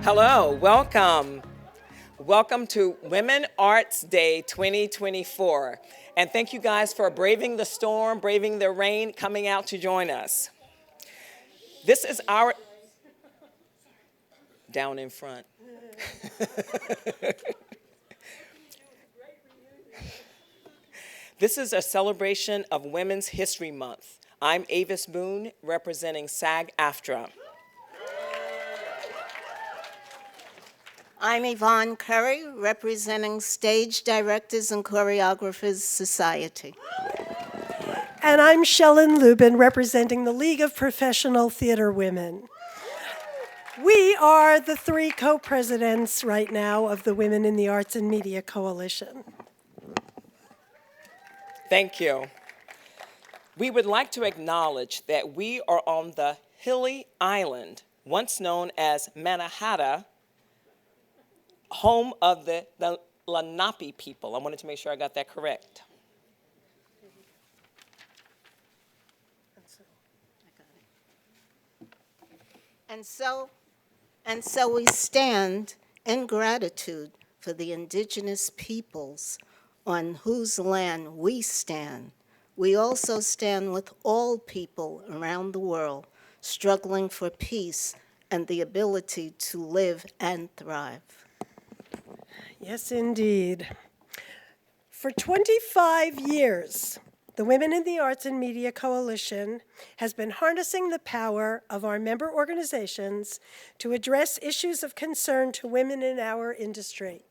Hello, welcome. Welcome to Women Arts Day 2024. And thank you guys for braving the storm, braving the rain, coming out to join us. This is our, down in front. This is a celebration of Women's History Month. I'm Avis Boone, representing SAG-AFTRA. I'm Yvonne Curry, representing Stage Directors and Choreographers Society. And I'm Shellen Lubin, representing the League of Professional Theater Women. We are the three co-presidents right now of the Women in the Arts and Media Coalition. Thank you. We would like to acknowledge that we are on the hilly island, once known as Mannahatta, home of the Lenape people. I wanted to make sure I got that correct. And so we stand in gratitude for the indigenous peoples on whose land we stand. We also stand with all people around the world struggling for peace and the ability to live and thrive. Yes, indeed. For 25 years, the Women in the Arts and Media Coalition has been harnessing the power of our member organizations to address issues of concern to women in our industry,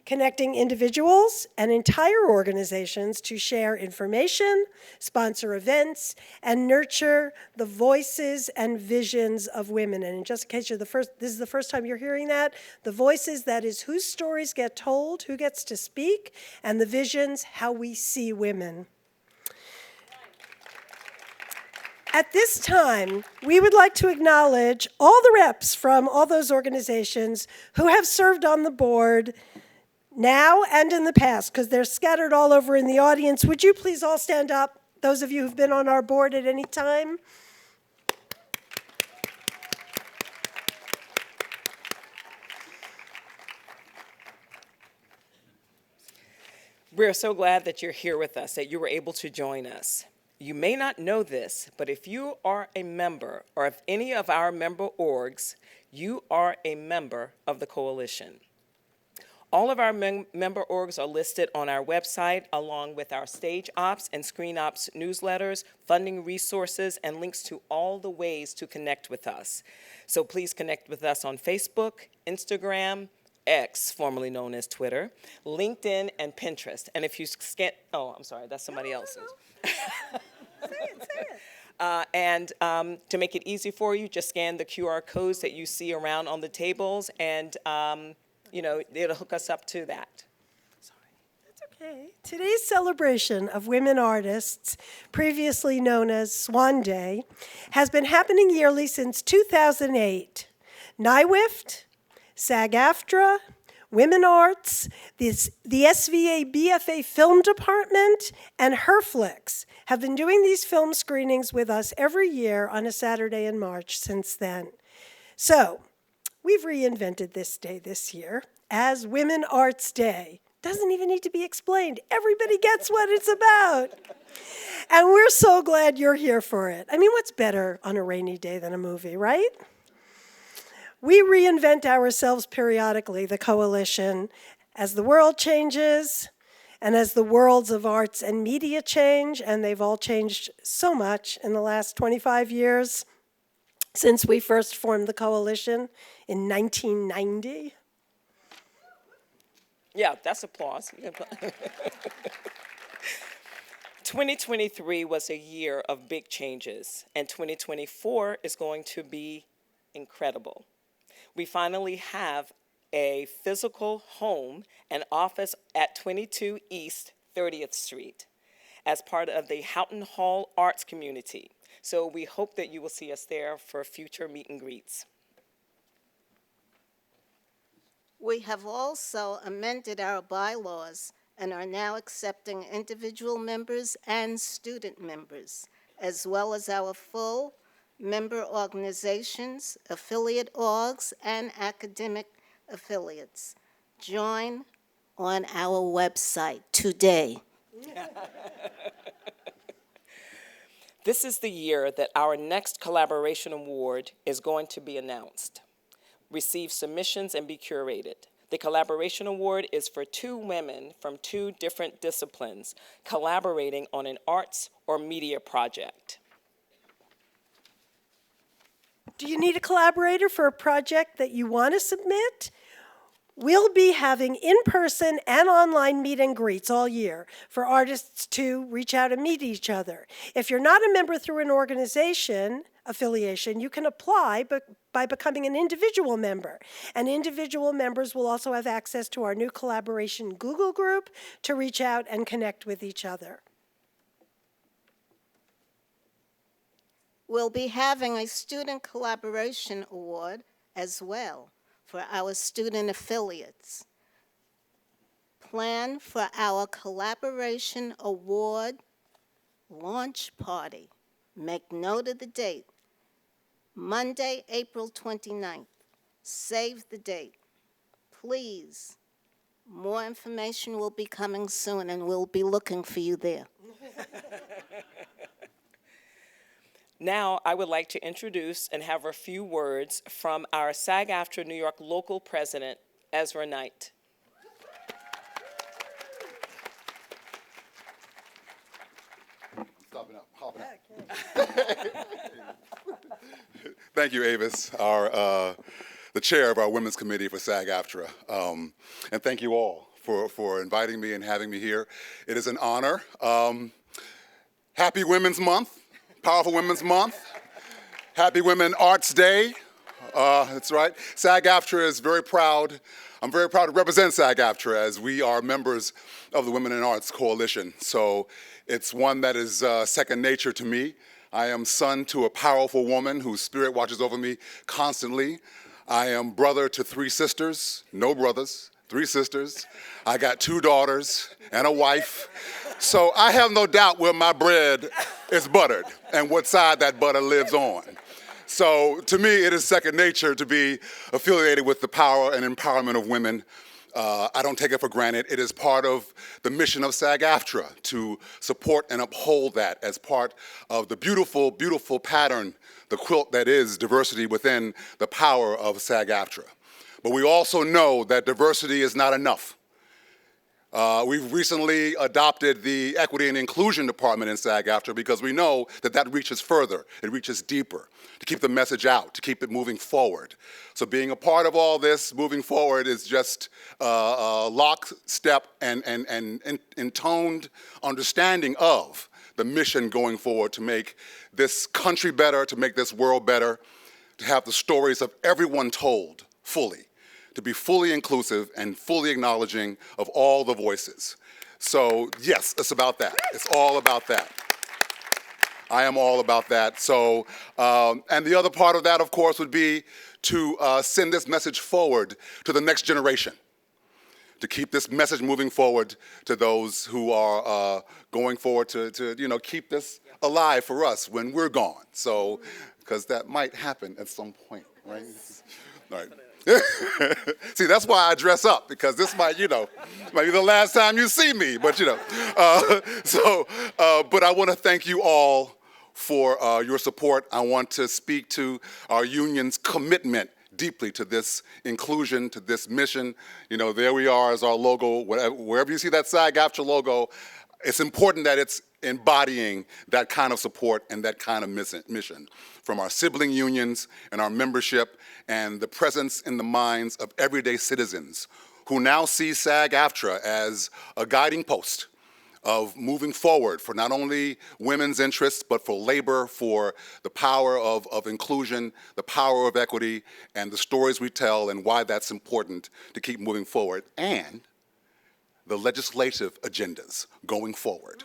connecting individuals and entire organizations to share information, sponsor events, and nurture the voices and visions of women. And just in case this is the first time you're hearing that, the voices, that is whose stories get told, who gets to speak, and the visions, how we see women. At this time, we would like to acknowledge all the reps from all those organizations who have served on the board now and in the past, because they're scattered all over in the audience. Would you please all stand up, those of you who've been on our board at any time? We're so glad that you're here with us, that you were able to join us. You may not know this, but if you are a member, or if any of our member orgs, you are a member of the coalition. All of our member orgs are listed on our website, along with our stage ops and screen ops newsletters, funding resources, and links to all the ways to connect with us. So please connect with us on Facebook, Instagram, X, formerly known as Twitter, LinkedIn, and Pinterest. And if you scan, oh, I'm sorry, that's somebody else's. Say it. And to make it easy for you, just scan the QR codes that you see around on the tables, and it'll hook us up to that. Sorry, that's okay. Today's celebration of women artists, previously known as Swan Day, has been happening yearly since 2008. NYWIFT, SAG-AFTRA, Women Arts, the SVA BFA Film Department, and HerFlix have been doing these film screenings with us every year on a Saturday in March since then. So, we've reinvented this day this year as Women Arts Day. Doesn't even need to be explained. Everybody gets what it's about. And we're so glad you're here for it. I mean, what's better on a rainy day than a movie, right? We reinvent ourselves periodically, the coalition, as the world changes and as the worlds of arts and media change, and they've all changed so much in the last 25 years since we first formed the coalition in 1990. Yeah, that's applause. 2023 was a year of big changes, and 2024 is going to be incredible. We finally have a physical home and office at 22 East 30th Street as part of the Houghton Hall Arts community. So we hope that you will see us there for future meet and greets. We have also amended our bylaws and are now accepting individual members and student members, as well as our full member organizations, affiliate orgs, and academic affiliates. Join on our website today. This is the year that our next collaboration award is going to be announced. Receive submissions and be curated. The collaboration award is for 2 women from 2 different disciplines collaborating on an arts or media project. Do you need a collaborator for a project that you want to submit? We'll be having in-person and online meet and greets all year for artists to reach out and meet each other. If you're not a member through an organization affiliation, you can apply by becoming an individual member. And individual members will also have access to our new collaboration Google group to reach out and connect with each other. We'll be having a Student Collaboration Award as well for our student affiliates. Plan for our Collaboration Award launch party. Make note of the date, Monday, April 29th. Save the date. Please, more information will be coming soon, and we'll be looking for you there. Now, I would like to introduce and have a few words from our SAG-AFTRA New York local president, Ezra Knight. Stopping up, hopping up. Thank you, Avis, the chair of our Women's Committee for SAG-AFTRA. And thank you all for inviting me and having me here. It is an honor. Happy Women's Month. Powerful Women's Month. Happy Women Arts Day. That's right. SAG-AFTRA is very proud. I'm very proud to represent SAG-AFTRA as we are members of the Women in Arts Coalition. So it's one that is second nature to me. I am son to a powerful woman whose spirit watches over me constantly. I am brother to 3 sisters, no brothers, 3 sisters. I got 2 daughters and a wife. So I have no doubt where my bread is buttered and what side that butter lives on. So to me, it is second nature to be affiliated with the power and empowerment of women. I don't take it for granted. It is part of the mission of SAG-AFTRA to support and uphold that as part of the beautiful, beautiful pattern, the quilt that is diversity within the power of SAG-AFTRA. But we also know that diversity is not enough. We've recently adopted the Equity and Inclusion Department in SAG-AFTRA because we know that that reaches further, it reaches deeper, to keep the message out, to keep it moving forward. So being a part of all this moving forward is just lockstep and intoned understanding of the mission going forward to make this country better, to make this world better, to have the stories of everyone told fully, to be fully inclusive and fully acknowledging of all the voices. So yes, it's about that. It's all about that. I am all about that. So, and the other part of that, of course, would be to send this message forward to the next generation, to keep this message moving forward to those who are going forward to keep this alive for us when we're gone. So, because that might happen at some point, right? All right. See, that's why I dress up, because this might be the last time you see me, but but I want to thank you all for your support. I want to speak to our union's commitment deeply to this inclusion, to this mission. There we are as our logo. Wherever you see that SAG-AFTRA logo, it's important that it's embodying that kind of support and that kind of mission from our sibling unions and our membership and the presence in the minds of everyday citizens who now see SAG-AFTRA as a guiding post of moving forward for not only women's interests, but for labor, for the power of inclusion, the power of equity, and the stories we tell and why that's important to keep moving forward, and the legislative agendas going forward,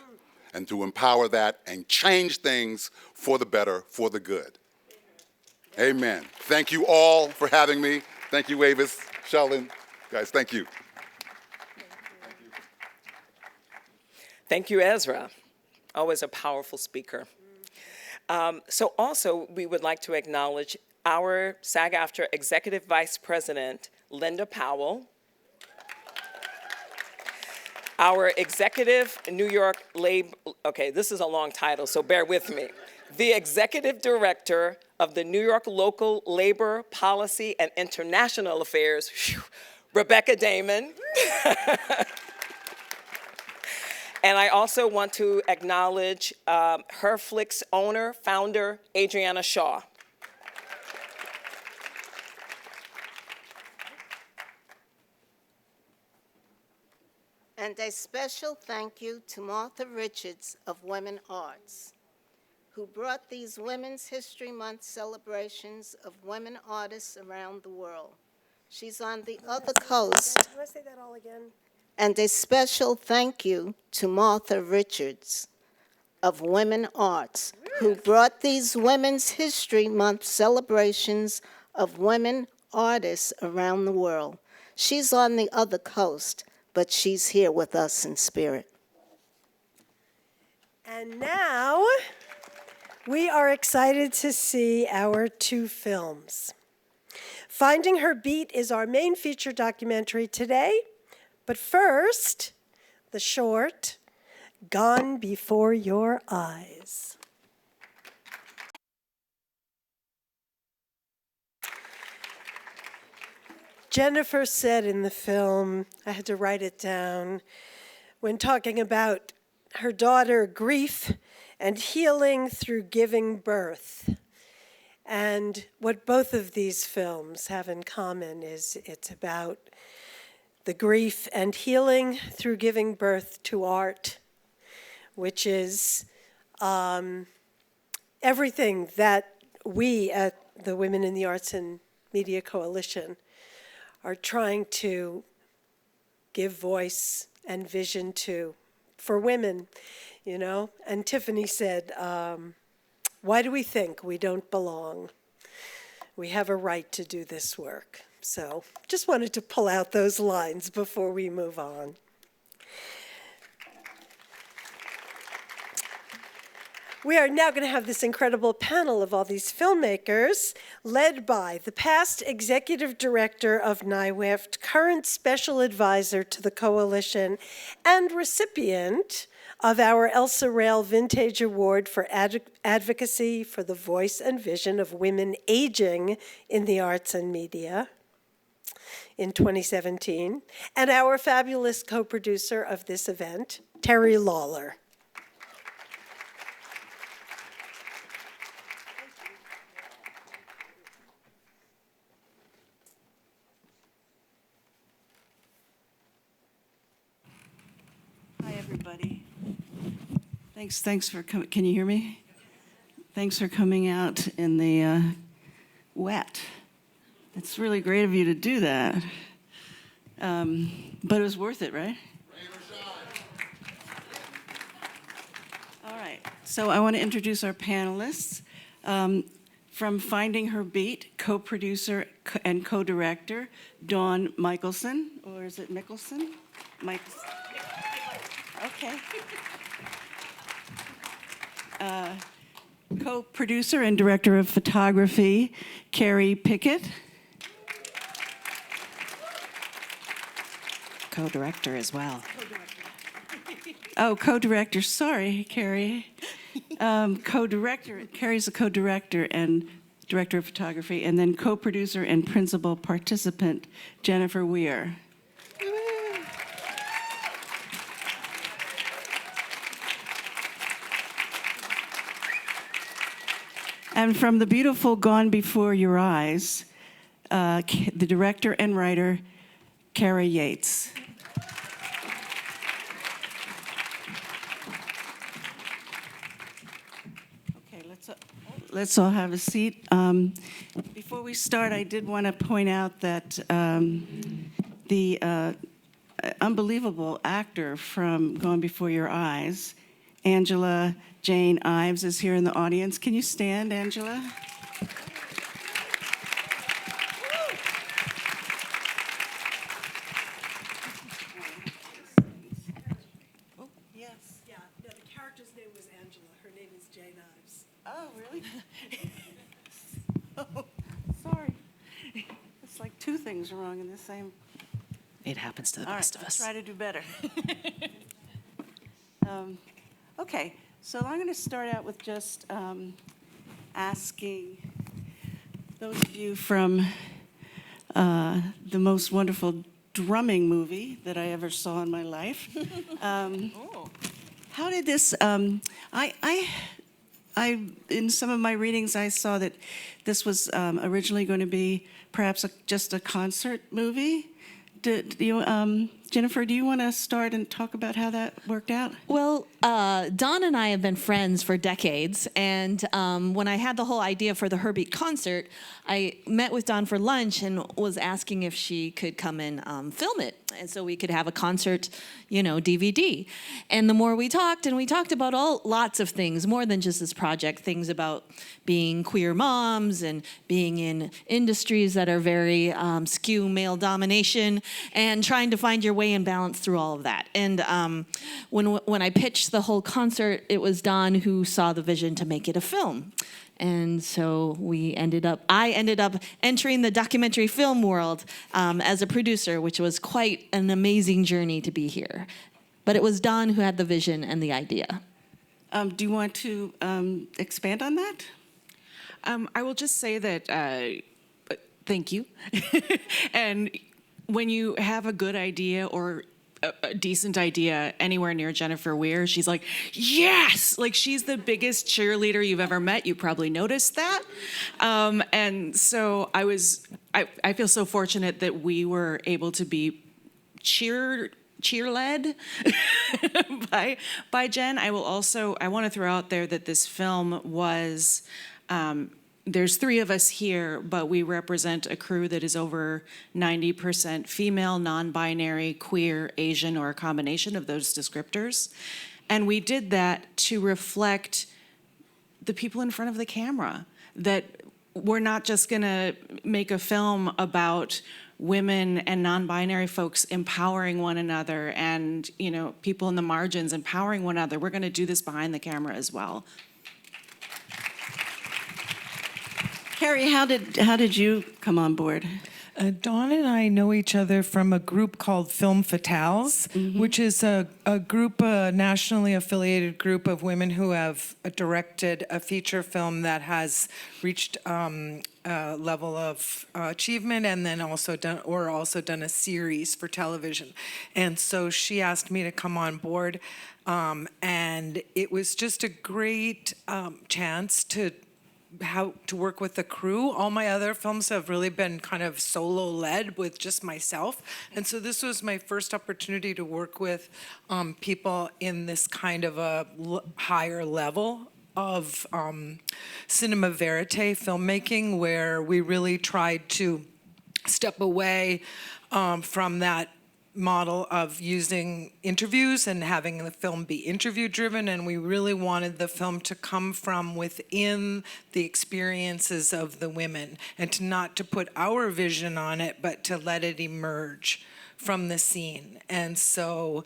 and to empower that and change things for the better, for the good. Amen. Thank you all for having me. Thank you, Avis, Sheldon. Guys, thank you. Thank you, Ezra. Always a powerful speaker. So also, we would like to acknowledge our SAG-AFTRA Executive Vice President, Linda Powell, our Executive New York Labor, okay, this is a long title, so bear with me. The Executive Director of the New York Local Labor Policy and International Affairs, phew, Rebecca Damon. And I also want to acknowledge Herflix owner, founder, Adriana Shaw. And a special thank you to Martha Richards of Women Arts, who brought these Women's History Month celebrations of women artists around the world. She's on the other coast. Do I say that all again? And a special thank you to Martha Richards of Women Arts, who brought these Women's History Month celebrations of women artists around the world. She's on the other coast, but she's here with us in spirit. And now we are excited to see our two films. Finding Her Beat is our main feature documentary today, but first, the short, Gone Before Your Eyes. Jennifer said in the film, I had to write it down, when talking about her daughter, grief and healing through giving birth. And what both of these films have in common is it's about the grief and healing through giving birth to art, which is everything that we at the Women in the Arts and Media Coalition are trying to give voice and vision to for women, you know. And Tiffany said, why do we think we don't belong? We have a right to do this work. So just wanted to pull out those lines before we move on. We are now going to have this incredible panel of all these filmmakers, led by the past executive director of NYWIFT, current special advisor to the coalition, and recipient of our Elsa Rail Vintage Award for Advocacy for the Voice and Vision of Women Aging in the Arts and Media in 2017, and our fabulous co-producer of this event, Terry Lawler. Hi, everybody. Thanks for coming. Can you hear me? Thanks for coming out in the wet. It's really great of you to do that. But it was worth it, right? All right. So I want to introduce our panelists. From Finding Her Beat, co-producer and co-director, Dawn Michelson, or is it Mickelson? Michelson. Okay. Co-producer and director of photography, Carrie Pickett. Co-director as well. Oh, co-director, sorry, Carrie. Co-director, Carrie's a co-director and director of photography, and then co-producer and principal participant, Jennifer Weir. And from the beautiful Gone Before Your Eyes, the director and writer, Kara Yates. Okay, let's all have a seat. Before we start, I did want to point out that the unbelievable actor from Gone Before Your Eyes, Angela Jane Ives, is here in the audience. Can you stand, Angela? Oh, yes. Yeah, no, the character's name was Angela. Her name is Jane Ives. Oh, really? Oh, sorry. It's like two things wrong in the same. It happens to the All best right, of us. I'll try to do better. Okay, so I'm going to start out with just asking those of you from the most wonderful drumming movie that I ever saw in my life. How did this? I in some of my readings I saw that this was originally going to be perhaps just a concert movie. Jennifer, do you want to start and talk about how that worked out? Well, Dawn and I have been friends for decades, and when I had the whole idea for the Her Beat concert, I met with Dawn for lunch and was asking if she could come and film it, and so we could have a concert, DVD. And the more we talked, and we talked about lots of things, more than just this project, things about being queer moms and being in industries that are very skew male domination, and trying to find your way and balance through all of that. And when I pitched the whole concert, it was Dawn who saw the vision to make it a film. And so I ended up entering the documentary film world as a producer, which was quite an amazing journey to be here. But it was Dawn who had the vision and the idea. Do you want to expand on that? I will just say that thank you. And when you have a good idea or a decent idea anywhere near Jennifer Weir, she's like, yes! Like, she's the biggest cheerleader you've ever met. You probably noticed that. And so I feel so fortunate that we were able to be cheer-led by Jen. I want to throw out there that this film was, there's three of us here, but we represent a crew that is over 90% female, non-binary, queer, Asian, or a combination of those descriptors. And we did that to reflect the people in front of the camera, that we're not just gonna make a film about women and non-binary folks empowering one another and, people in the margins empowering one another. We're gonna do this behind the camera as well. Carrie, how did you come on board? Dawn and I know each other from a group called Film Fatales, which is a group, a nationally affiliated group of women who have directed a feature film that has reached a level of achievement, and then also done a series for television. And so she asked me to come on board, and it was just a great chance to work with the crew. All my other films have really been kind of solo-led with just myself. And so this was my first opportunity to work with people in this kind of a higher level of cinema verite filmmaking, where we really tried to step away from that model of using interviews and having the film be interview driven, and we really wanted the film to come from within the experiences of the women, and not to put our vision on it, but to let it emerge from the scene. And so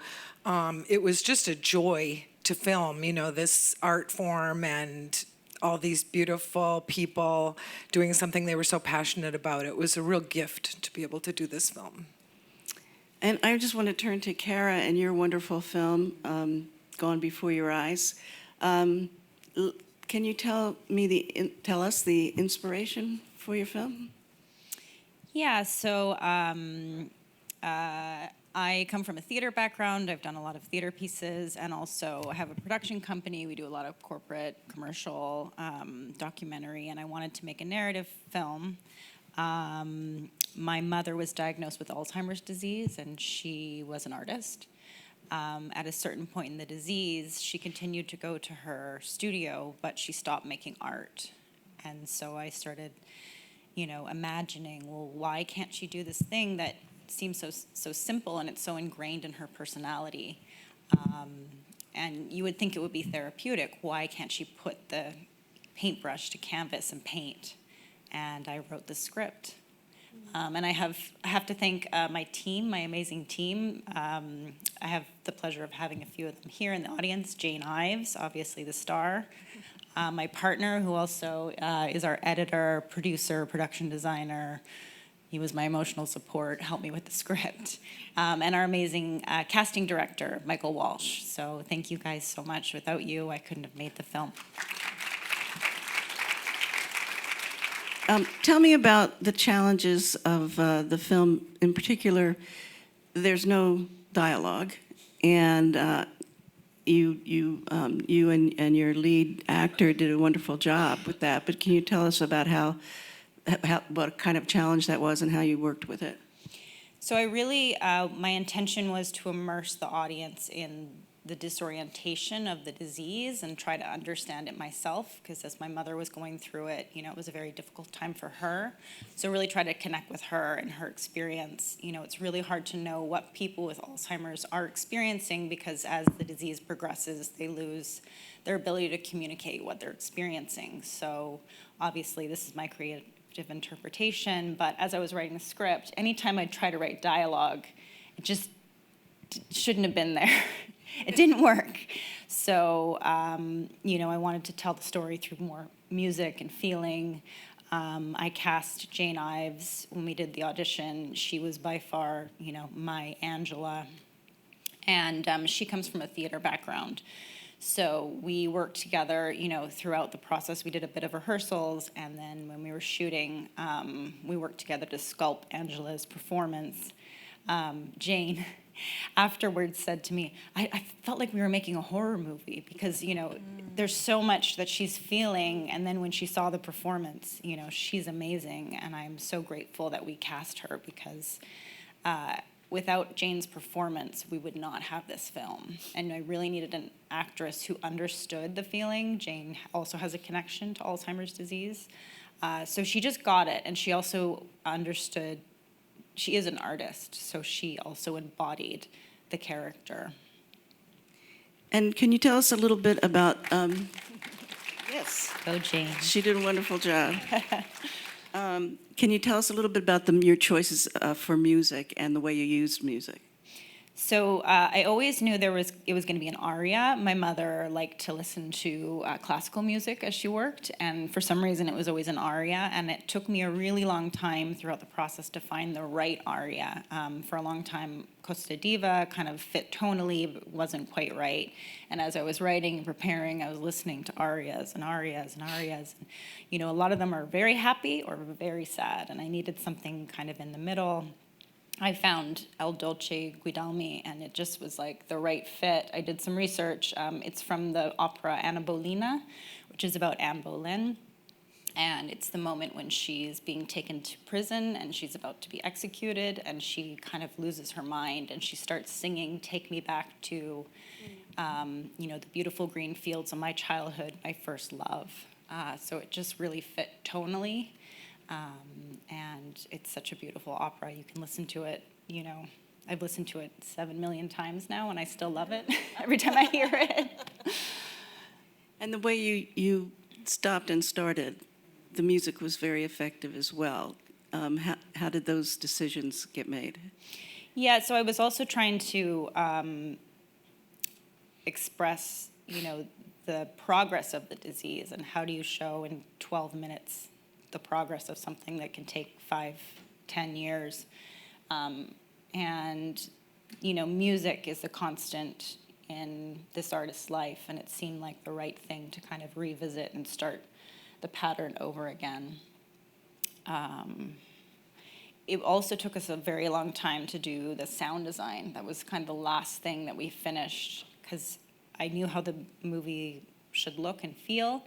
it was just a joy to film, this art form and all these beautiful people doing something they were so passionate about. It was a real gift to be able to do this film. And I just want to turn to Kara and your wonderful film, Gone Before Your Eyes. Can you tell us the inspiration for your film? Yeah, so I come from a theater background. I've done a lot of theater pieces, and also have a production company. We do a lot of corporate, commercial, documentary, and I wanted to make a narrative film. My mother was diagnosed with Alzheimer's disease, and she was an artist. At a certain point in the disease, she continued to go to her studio, but she stopped making art. And so I started, imagining, well, why can't she do this thing that seems so simple, and it's so ingrained in her personality? And you would think it would be therapeutic. Why can't she put the paintbrush to canvas and paint? And I wrote the script. And I have to thank my team, my amazing team. I have the pleasure of having a few of them here in the audience. Jane Ives, obviously the star. my partner, who also is our editor, producer, production designer. He was my emotional support, helped me with the script, and our amazing casting director, Michael Walsh. So thank you guys so much. Without you, I couldn't have made the film. Tell me about the challenges of the film. In particular, there's no dialogue, and you and your lead actor did a wonderful job with that. But can you tell us about what kind of challenge that was and how you worked with it? So I really, my intention was to immerse the audience in the disorientation of the disease and try to understand it myself, because as my mother was going through it, it was a very difficult time for her. So really try to connect with her and her experience. It's really hard to know what people with Alzheimer's are experiencing, because as the disease progresses, they lose their ability to communicate what they're experiencing. So obviously this is my creative interpretation, but as I was writing the script, anytime I'd try to write dialogue, it just shouldn't have been there. It didn't work. So, I wanted to tell the story through more music and feeling. I cast Jane Ives when we did the audition. She was by far, my Angela. And she comes from a theater background. So we worked together, throughout the process. We did a bit of rehearsals, and then when we were shooting, we worked together to sculpt Angela's performance. Jane afterwards said to me, I felt like we were making a horror movie, because, there's so much that she's feeling, and then when she saw the performance, she's amazing, and I'm so grateful that we cast her, because without Jane's performance, we would not have this film. And I really needed an actress who understood the feeling. Jane also has a connection to Alzheimer's disease. So she just got it, and she also understood. She is an artist, so she also embodied the character. And can you tell us a little bit about, yes. Go Jane. She did a wonderful job. Can you tell us a little bit about your choices for music and the way you used music? So I always knew it was going to be an aria. My mother liked to listen to classical music as she worked, and for some reason it was always an aria, and it took me a really long time throughout the process to find the right aria. For a long time, Costa Diva kind of fit tonally, but wasn't quite right. And as I was writing and preparing, I was listening to arias and arias and arias. And, a lot of them are very happy or very sad, and I needed something kind of in the middle. I found El Dolce Guidalmi, and it just was like the right fit. I did some research. It's from the opera Anna Bolena, which is about Anne Boleyn. And it's the moment when she's being taken to prison and she's about to be executed, and she kind of loses her mind, and she starts singing "Take Me Back to, the beautiful green fields of my childhood, my first love." So it just really fit tonally. And it's such a beautiful opera. You can listen to it, I've listened to it 7 million times now, and I still love it every time I hear it. And the way you stopped and started, the music was very effective as well. How did those decisions get made? Yeah, so I was also trying to express, the progress of the disease, and how do you show in 12 minutes the progress of something that can take 5, 10 years. And, music is a constant in this artist's life, and it seemed like the right thing to kind of revisit and start the pattern over again. It also took us a very long time to do the sound design. That was kind of the last thing that we finished, because I knew how the movie should look and feel,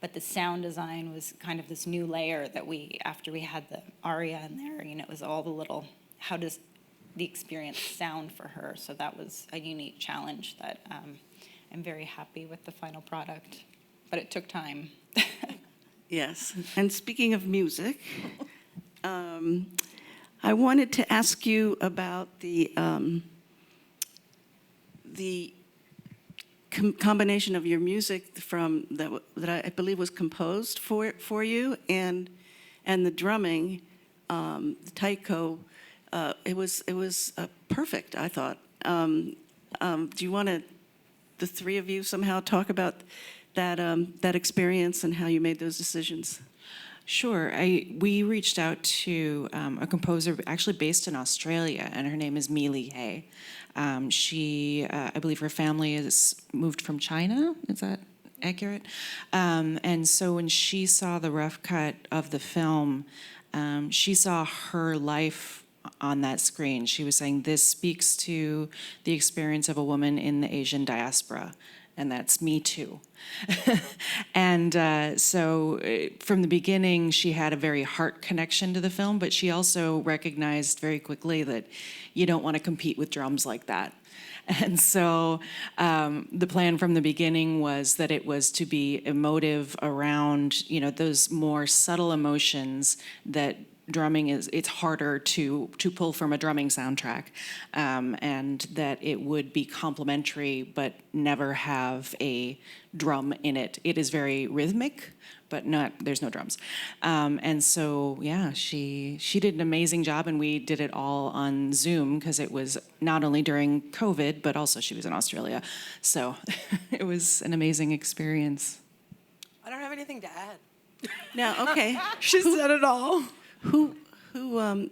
but the sound design was kind of this new layer that after we had the aria in there, it was all the little, how does the experience sound for her? So that was a unique challenge that I'm very happy with the final product, but it took time. Yes, and speaking of music, I wanted to ask you about the combination of your music that I believe was composed for you, and the drumming, the Taiko. It was perfect, I thought. Do you want to, the three of you, somehow talk about that experience and how you made those decisions? Sure. We reached out to a composer actually based in Australia, and her name is Mi Li Hay. I believe her family is moved from China. Is that accurate? And so when she saw the rough cut of the film, she saw her life on that screen. She was saying, this speaks to the experience of a woman in the Asian diaspora, and that's me too. And so from the beginning, she had a very heart connection to the film, but she also recognized very quickly that you don't want to compete with drums like that. And so the plan from the beginning was that it was to be emotive around, those more subtle emotions that drumming it's harder to pull from a drumming soundtrack, and that it would be complementary but never have a drum in it. It is very rhythmic, but there's no drums. And so, yeah, she did an amazing job, and we did it all on Zoom because it was not only during COVID, but also she was in Australia. So it was an amazing experience. I don't have anything to add. Now, okay. She said it all. Who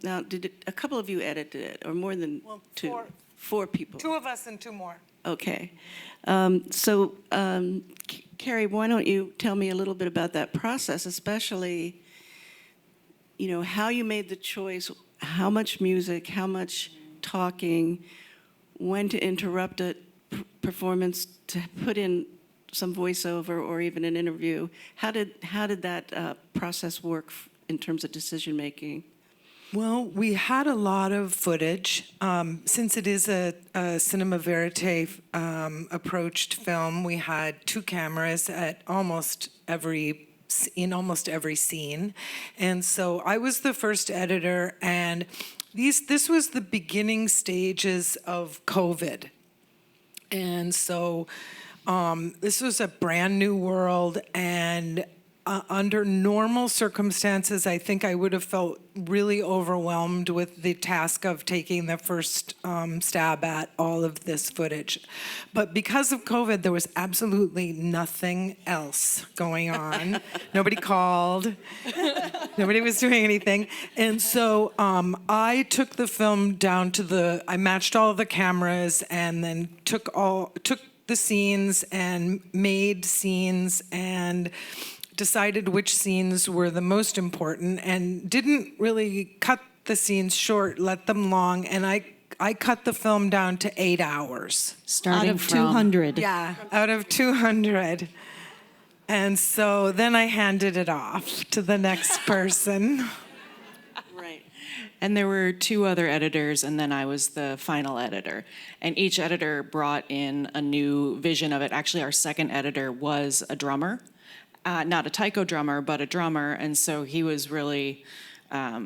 now did a couple of you edited it, or more than two? Four people. Two of us and two more. Okay. Carrie, why don't you tell me a little bit about that process, especially, how you made the choice, how much music, how much talking, when to interrupt a performance to put in some voiceover or even an interview. How did that process work in terms of decision making? Well, we had a lot of footage. Since it is a cinema verite approached film, we had two cameras at in almost every scene. And so I was the first editor, and this was the beginning stages of COVID. And so this was a brand new world, and under normal circumstances, I think I would have felt really overwhelmed with the task of taking the first stab at all of this footage. But because of COVID, there was absolutely nothing else going on. Nobody called. Nobody was doing anything. And so I took the film down to I matched all of the cameras and then took the scenes and made scenes and decided which scenes were the most important and didn't really cut the scenes short, let them long, and I cut the film down to 8 hours. Starting out of 200. Yeah, out of 200. And so then I handed it off to the next person. Right. And there were two other editors, and then I was the final editor. And each editor brought in a new vision of it. Actually, our second editor was a drummer. Not a Taiko drummer, but a drummer, and so he was really, a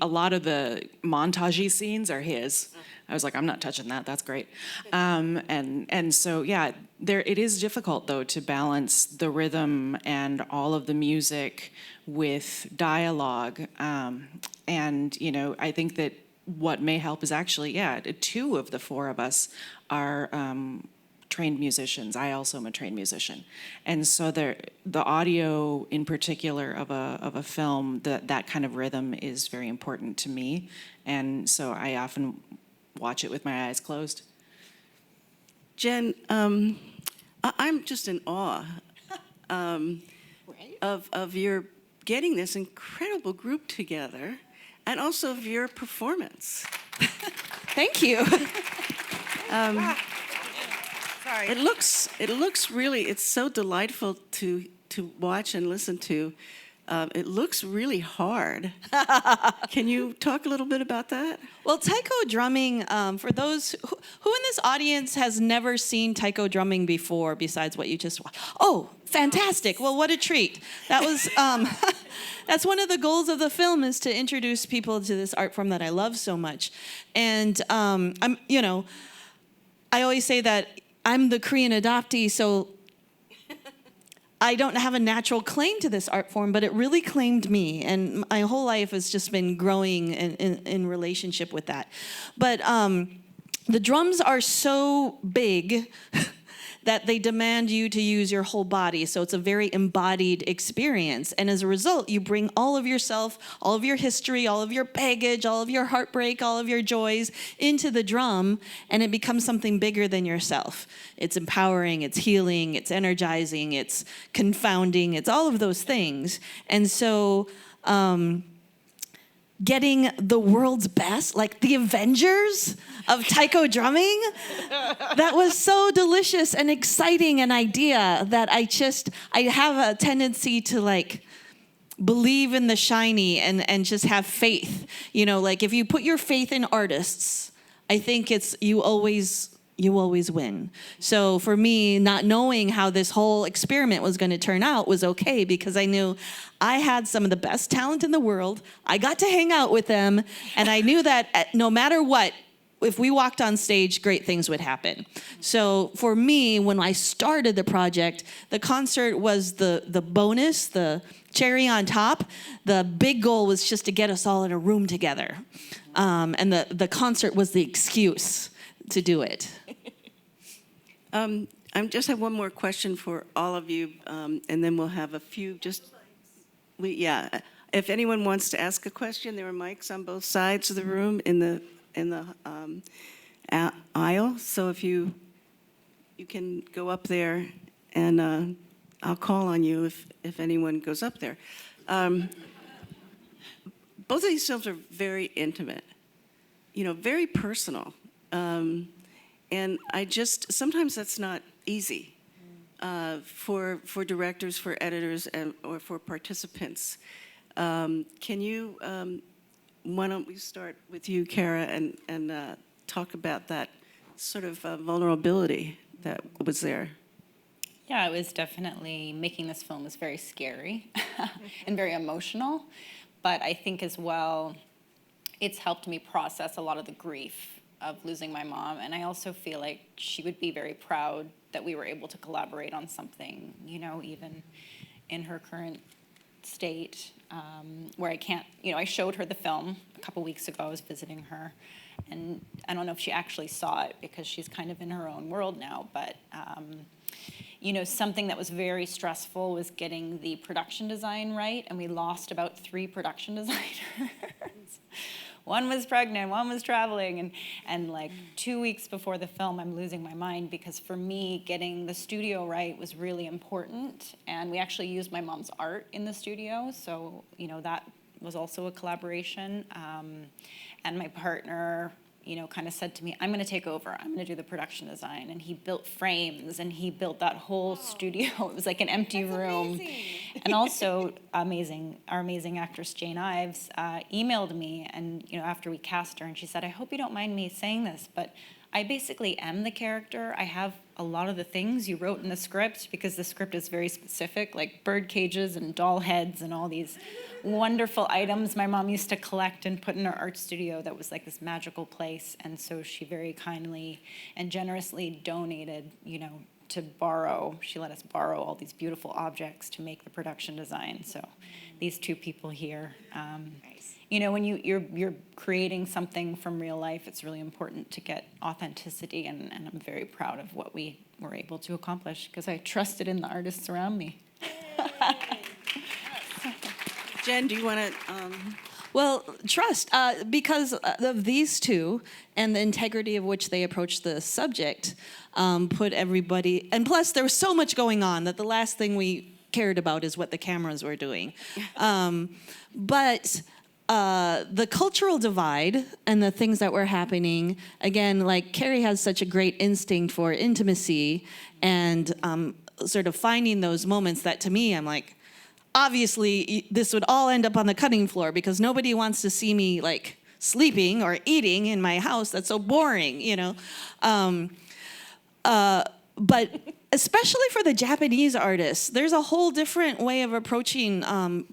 lot of the montage scenes are his. I was like, I'm not touching that. That's great. And so yeah, it is difficult though to balance the rhythm and all of the music with dialogue. And I think that what may help is actually, two of the four of us are trained musicians. I also am a trained musician, and so the audio in particular of a film, that kind of rhythm is very important to me, and so I often watch it with my eyes closed. Jen, I'm just in awe of your getting this incredible group together, and also of your performance. Thank you. Sorry. It looks really, it's so delightful to watch and listen to. It looks really hard. Can you talk a little bit about that? Well, Taiko drumming, for those who in this audience has never seen Taiko drumming before, besides what you just watched? Oh, fantastic. Well, what a treat. That was, that's one of the goals of the film, is to introduce people to this art form that I love so much. And I always say that I'm the Korean adoptee, so I don't have a natural claim to this art form, but it really claimed me, and my whole life has just been growing in relationship with that. But the drums are so big that they demand you to use your whole body. So it's a very embodied experience. And as a result, you bring all of yourself, all of your history, all of your baggage, all of your heartbreak, all of your joys into the drum, and it becomes something bigger than yourself. It's empowering, it's healing, it's energizing, it's confounding, it's all of those things. And so, getting the world's best, like the Avengers of Taiko drumming, that was so delicious and exciting an idea that I have a tendency to like believe in the shiny and just have faith. You know, like if you put your faith in artists, I think you always win. So for me, not knowing how this whole experiment was going to turn out was okay, because I knew I had some of the best talent in the world. I got to hang out with them, and I knew that no matter what, if we walked on stage, great things would happen. So for me, when I started the project, the concert was the bonus, the cherry on top. The big goal was just to get us all in a room together. And the concert was the excuse to do it. I just have one more question for all of you, and then we'll have a few if anyone wants to ask a question, there are mics on both sides of the room in the aisle. So if you can go up there, and I'll call on you if anyone goes up there. Both of these films are very intimate, very personal. And sometimes that's not easy for directors, for editors, or for participants. Why don't we start with you, Kara, and talk about that sort of vulnerability that was there? Yeah, it was definitely, making this film was very scary and very emotional. But I think as well, it's helped me process a lot of the grief of losing my mom. And I also feel like she would be very proud that we were able to collaborate on something, even in her current state, where I can't, I showed her the film a couple weeks ago. I was visiting her, and I don't know if she actually saw it because she's kind of in her own world now, but something that was very stressful was getting the production design right, and we lost about 3 production designers. One was pregnant, one was traveling, and like 2 weeks before the film, I'm losing my mind, because for me, getting the studio right was really important, and we actually used my mom's art in the studio, so that was also a collaboration. And my partner, kind of said to me, I'm going to take over. I'm going to do the production design. And he built frames, and he built that whole studio. It was like an empty room. Amazing. And also, our amazing actress, Jane Ives, emailed me, and after we cast her, and she said, I hope you don't mind me saying this, but I basically am the character. I have a lot of the things you wrote in the script, because the script is very specific, like bird cages and doll heads and all these wonderful items my mom used to collect and put in her art studio that was like this magical place. And so she very kindly and generously donated, to borrow. She let us borrow all these beautiful objects to make the production design. So these 2 people here. When you're creating something from real life, it's really important to get authenticity, and I'm very proud of what we were able to accomplish, because I trusted in the artists around me. Jen, do you want to? Well, trust, because of these 2 and the integrity of which they approached the subject, put everybody, and plus there was so much going on that the last thing we cared about is what the cameras were doing. But the cultural divide and the things that were happening, again, like Carrie has such a great instinct for intimacy and sort of finding those moments that, to me, I'm like, obviously this would all end up on the cutting floor, because nobody wants to see me like sleeping or eating in my house. That's so boring, but especially for the Japanese artists, there's a whole different way of approaching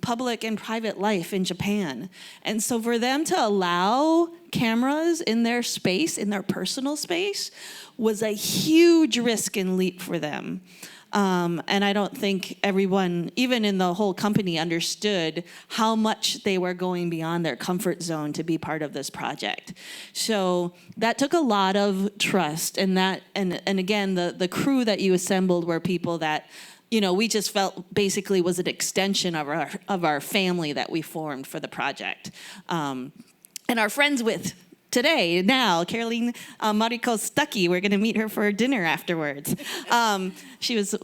public and private life in Japan. And so for them to allow cameras in their space, in their personal space, was a huge risk and leap for them. And I don't think everyone, even in the whole company, understood how much they were going beyond their comfort zone to be part of this project. So that took a lot of trust, and again, the crew that you assembled were people that, you know, we just felt basically was an extension of our family that we formed for the project. And our friends with today, now, Caroline Mariko Stuckey, we're going to meet her for dinner afterwards. She was,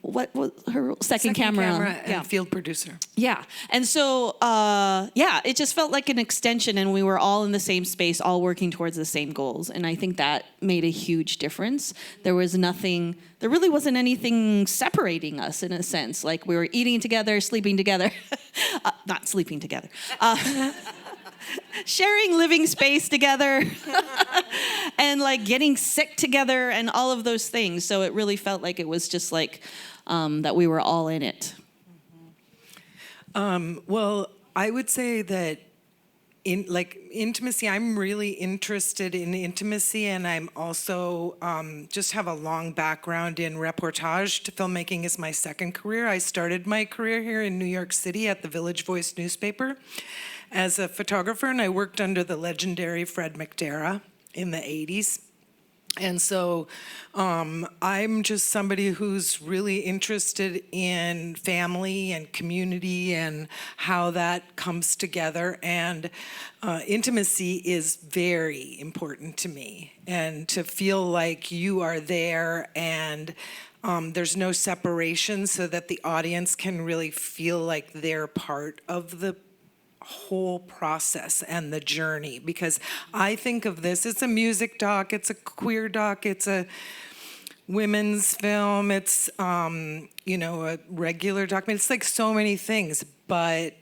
what was her second camera? And field producer. Yeah. And so, it just felt like an extension, and we were all in the same space, all working towards the same goals. And I think that made a huge difference. There really wasn't anything separating us in a sense. Like, we were eating together, sleeping together, not sleeping together. Sharing living space together and like getting sick together and all of those things. So it really felt like it was just like that we were all in it. Well, I would say that intimacy, I'm really interested in intimacy, and I'm also just have a long background in reportage. Filmmaking is my second career. I started my career here in New York City at the Village Voice newspaper as a photographer, and I worked under the legendary Fred McDerra in the 80s. And so I'm just somebody who's really interested in family and community and how that comes together. And intimacy is very important to me. And to feel like you are there and there's no separation, so that the audience can really feel like they're part of the whole process and the journey. Because I think of this, it's a music doc, it's a queer doc, it's a women's film, it's a regular document. It's like so many things, but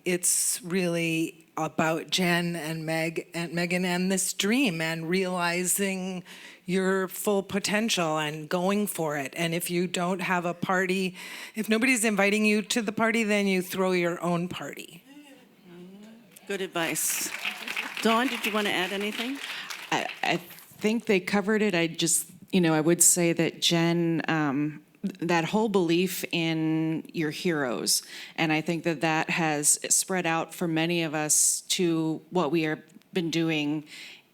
it's really about Jen and Megan and this dream and realizing your full potential and going for it. And if you don't have a party, if nobody's inviting you to the party, then you throw your own party. Good advice. Dawn, did you want to add anything? I think they covered it. I would say that Jen, that whole belief in your heroes, and I think that has spread out for many of us to what we have been doing,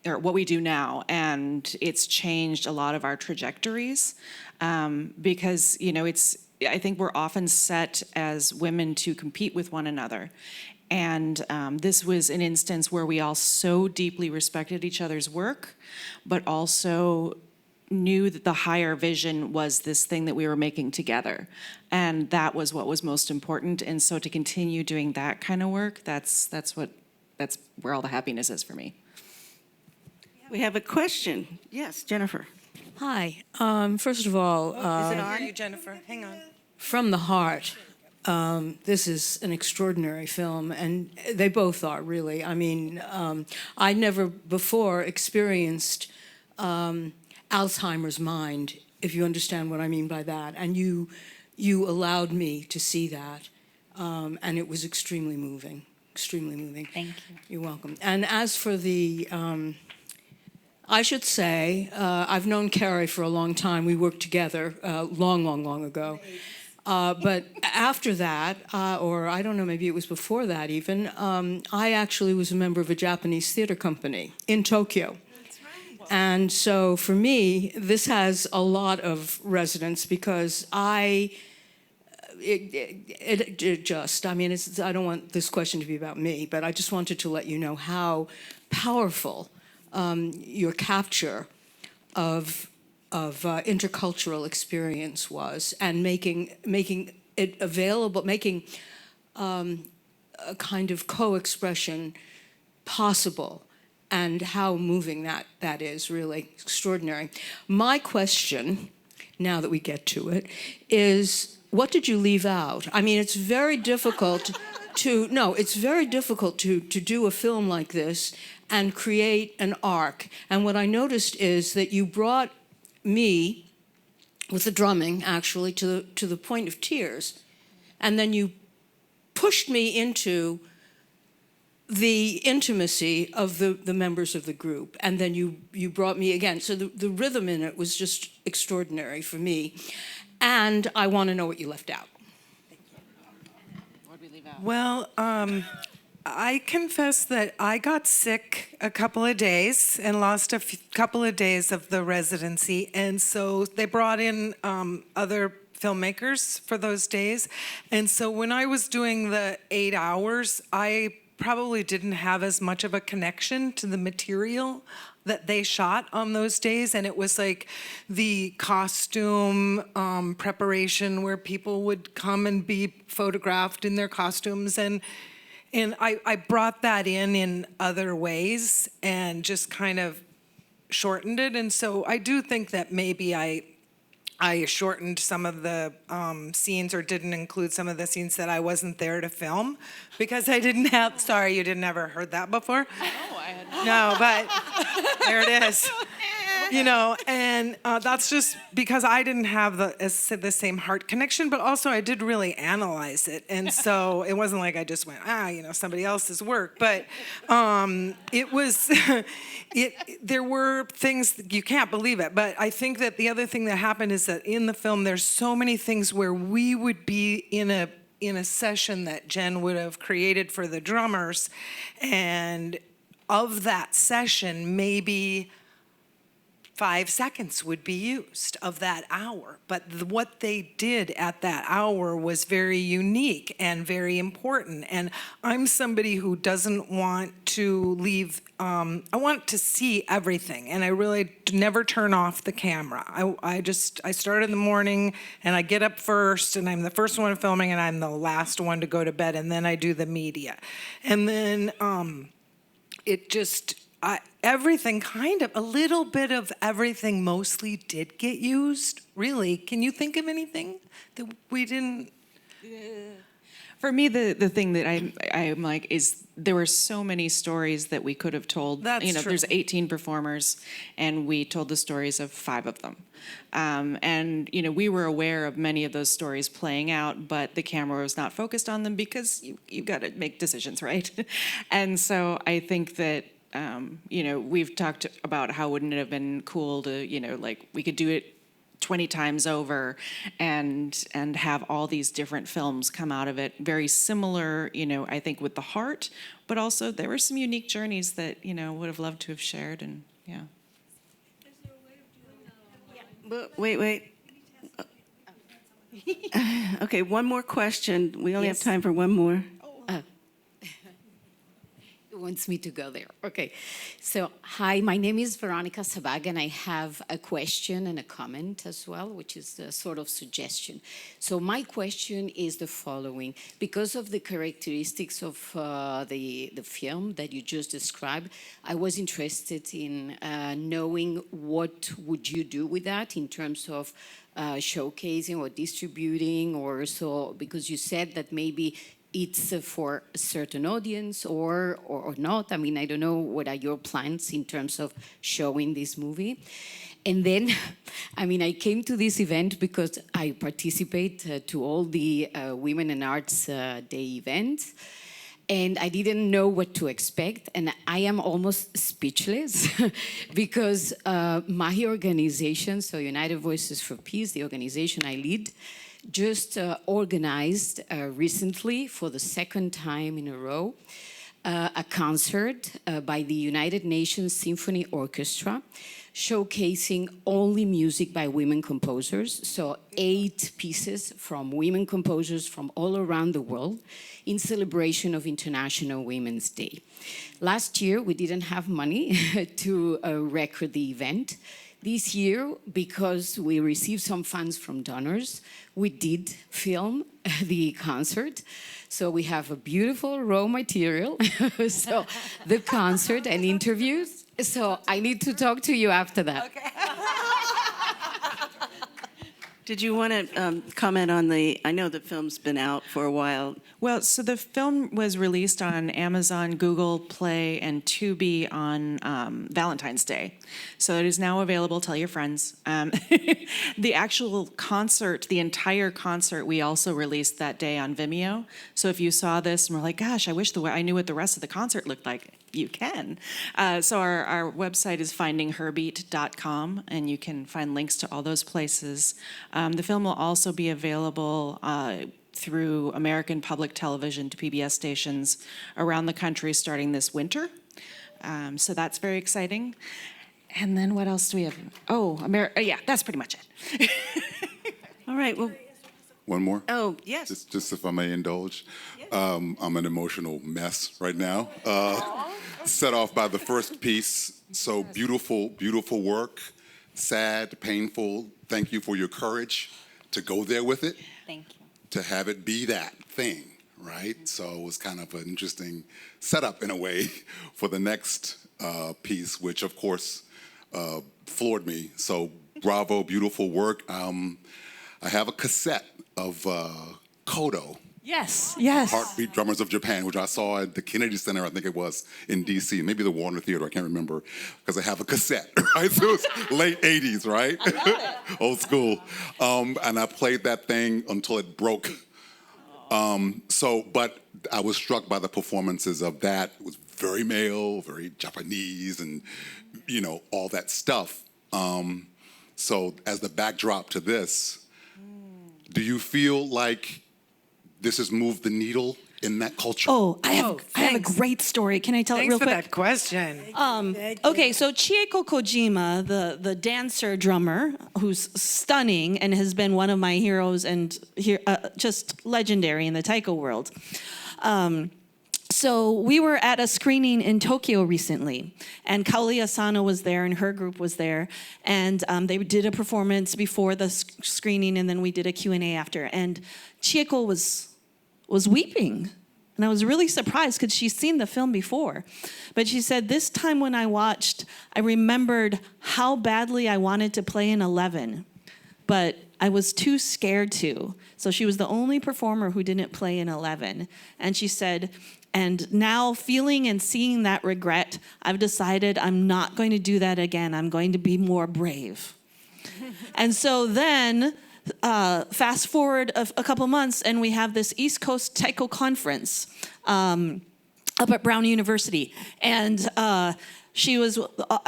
or what we do now, and it's changed a lot of our trajectories, because, I think we're often set as women to compete with one another. And this was an instance where we all so deeply respected each other's work, but also knew that the higher vision was this thing that we were making together. And that was what was most important. And so to continue doing that kind of work, that's where all the happiness is for me. We have a question. Yes, Jennifer. Hi. First of all, Is it on? You, Jennifer? Hang on. from the heart, this is an extraordinary film, and they both are, really. I mean, I never before experienced Alzheimer's mind, if you understand what I mean by that. And you allowed me to see that, and it was extremely moving, extremely moving. Thank you. You're welcome. And as for the, I should say, I've known Carrie for a long time. We worked together long ago. But after that, or I don't know, maybe it was before that even, I actually was a member of a Japanese theater company in Tokyo. That's right. And so for me, this has a lot of resonance because I mean, I don't want this question to be about me, but I just wanted to let you know how powerful your capture of intercultural experience was, and making it available, making a kind of co-expression possible, and how moving that is, really extraordinary. My question, now that we get to it, is what did you leave out? I mean, it's very difficult to do a film like this and create an arc. And what I noticed is that you brought me, with the drumming, actually, to the point of tears. And then you pushed me into the intimacy of the members of the group. And then you brought me again. So the rhythm in it was just extraordinary for me. And I want to know what you left out. Well, I confess that I got sick a couple of days and lost a couple of days of the residency. And so they brought in other filmmakers for those days. And so when I was doing the 8 hours, I probably didn't have as much of a connection to the material that they shot on those days. And it was like the costume preparation where people would come and be photographed in their costumes. And I brought that in other ways and just kind of shortened it. And so I do think that maybe I shortened some of the scenes or didn't include some of the scenes that I wasn't there to film because I didn't have, sorry, you didn't ever heard that before? Oh, I had No, but there it is. You know, and that's just because I didn't have the same heart connection, but also I did really analyze it. And so it wasn't like I just went, somebody else's work. But it was, there were things, you can't believe it. But I think that the other thing that happened is that in the film, there's so many things where we would be in a session that Jen would have created for the drummers. And of that session, maybe 5 seconds would be used of that hour. But what they did at that hour was very unique and very important. And I'm somebody who doesn't want to leave, I want to see everything. And I really never turn off the camera. I start in the morning and I get up first and I'm the first one filming and I'm the last one to go to bed. And then I do the media. And then everything kind of, a little bit of everything mostly did get used. Really, can you think of anything that we didn't? For me, the thing that I'm like is there were so many stories that we could have told. That's true. There's 18 performers, and we told the stories of 5 of them. And we were aware of many of those stories playing out, but the camera was not focused on them because you got to make decisions, right? And so I think that we've talked about how wouldn't it have been cool to like we could do it 20 times over and have all these different films come out of it, very similar, I think with the heart, but also there were some unique journeys that would have loved to have shared. And yeah. But wait. Okay, one more question. We only have time for one more. Wants me to go there. Okay. So, hi, my name is Veronica Sabag, and I have a question and a comment as well, which is a sort of suggestion. So my question is the following. Because of the characteristics of the film that you just described, I was interested in knowing what would you do with that in terms of showcasing or distributing or so, because you said that maybe it's for a certain audience or not. I mean, I don't know what are your plans in terms of showing this movie. And then, I mean, I came to this event because I participate to all the Women in Arts Day events. And I didn't know what to expect. And I am almost speechless because my organization, so United Voices for Peace, the organization I lead, just organized recently for the second time in a row a concert by the United Nations Symphony Orchestra showcasing only music by women composers, so 8 pieces from women composers from all around the world in celebration of International Women's Day. Last year, we didn't have money to record the event. This year, because we received some funds from donors, we did film the concert. So we have a beautiful raw material, so the concert and interviews. So I need to talk to you after that. Okay. Did you want to comment on I know the film's been out for a while. Well, so the film was released on Amazon, Google Play, and Tubi on Valentine's Day. So it is now available. Tell your friends. The actual concert, the entire concert, we also released that day on Vimeo. So if you saw this and were like, gosh, I wish I knew what the rest of the concert looked like, you can. So our website is findingherbeat.com, and you can find links to all those places. The film will also be available through American Public Television to PBS stations around the country starting this winter. So that's very exciting. And then what else do we have? Oh, yeah, that's pretty much it. All right, well, One more? oh, yes. Just if I may indulge. I'm an emotional mess right now. Set off by the first piece. So beautiful, beautiful work. Sad, painful. Thank you for your courage to go there with it. Thank you. To have it be that thing, right? So it was kind of an interesting setup in a way for the next piece, which of course floored me. So bravo, beautiful work. I have a cassette of Kodo, Yes, yes. Heartbeat Drummers of Japan, which I saw at the Kennedy Center, I think it was, in D.C., maybe the Warner Theater, I can't remember, because I have a cassette, right? So it was late 80s, right? I love it. Old school. And I played that thing until it broke. But I was struck by the performances of that. It was very male, very Japanese, and, you know, all that stuff. So as the backdrop to this, do you feel like this has moved the needle in that culture? Oh, I have a great story. Can I tell it Thanks real for quick? that question. Okay, so Chieko Kojima, the dancer drummer, who's stunning and has been one of my heroes and just legendary in the Taiko world. So we were at a screening in Tokyo recently, and Kaoli Asano was there, and her group was there, and they did a performance before the screening, and then we did a Q&A after, and Chieko was weeping. And I was really surprised because she's seen the film before. But she said, this time when I watched, I remembered how badly I wanted to play in 11, but I was too scared to. So she was the only performer who didn't play in 11. And she said, and now feeling and seeing that regret, I've decided I'm not going to do that again. I'm going to be more brave. And so then, fast forward a couple months, and we have this East Coast Taiko conference up at Brown University, and I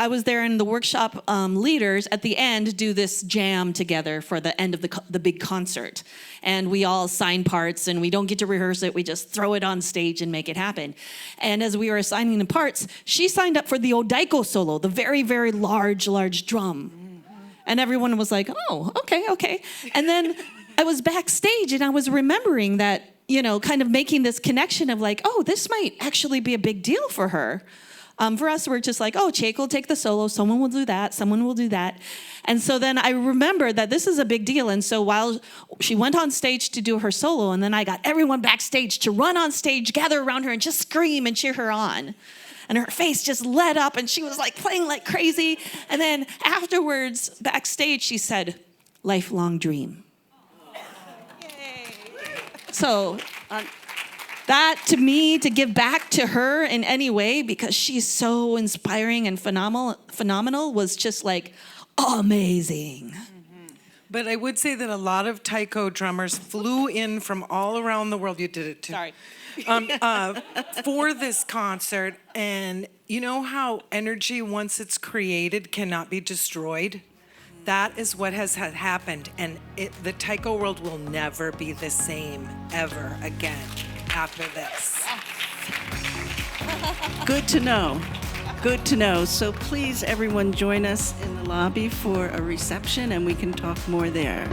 was there, and the workshop leaders at the end do this jam together for the end of the big concert, and we all sign parts, and we don't get to rehearse it. We just throw it on stage and make it happen. And as we were assigning the parts, she signed up for the odaiko solo, the very, very large drum. And everyone was like, oh, okay. And then I was backstage and I was remembering that, you know, kind of making this connection of like, oh, this might actually be a big deal for her. For us, we're just like, oh, Chieko will take the solo, someone will do that, someone will do that. And so then I remembered that this is a big deal. And so while she went on stage to do her solo, and then I got everyone backstage to run on stage, gather around her and just scream and cheer her on. And her face just lit up, and she was like playing like crazy. And then afterwards, backstage, she said, lifelong dream. Yay. So that, to me, to give back to her in any way, because she's so inspiring and phenomenal, was just like amazing. But I would say that a lot of Taiko drummers flew in from all around the world. You did it too. Sorry. For this concert, and you know how energy, once it's created, cannot be destroyed? That is what has happened, and the Taiko world will never be the same ever again after this. Good to know. Good to know. So please, everyone, join us in the lobby for a reception, and we can talk more there.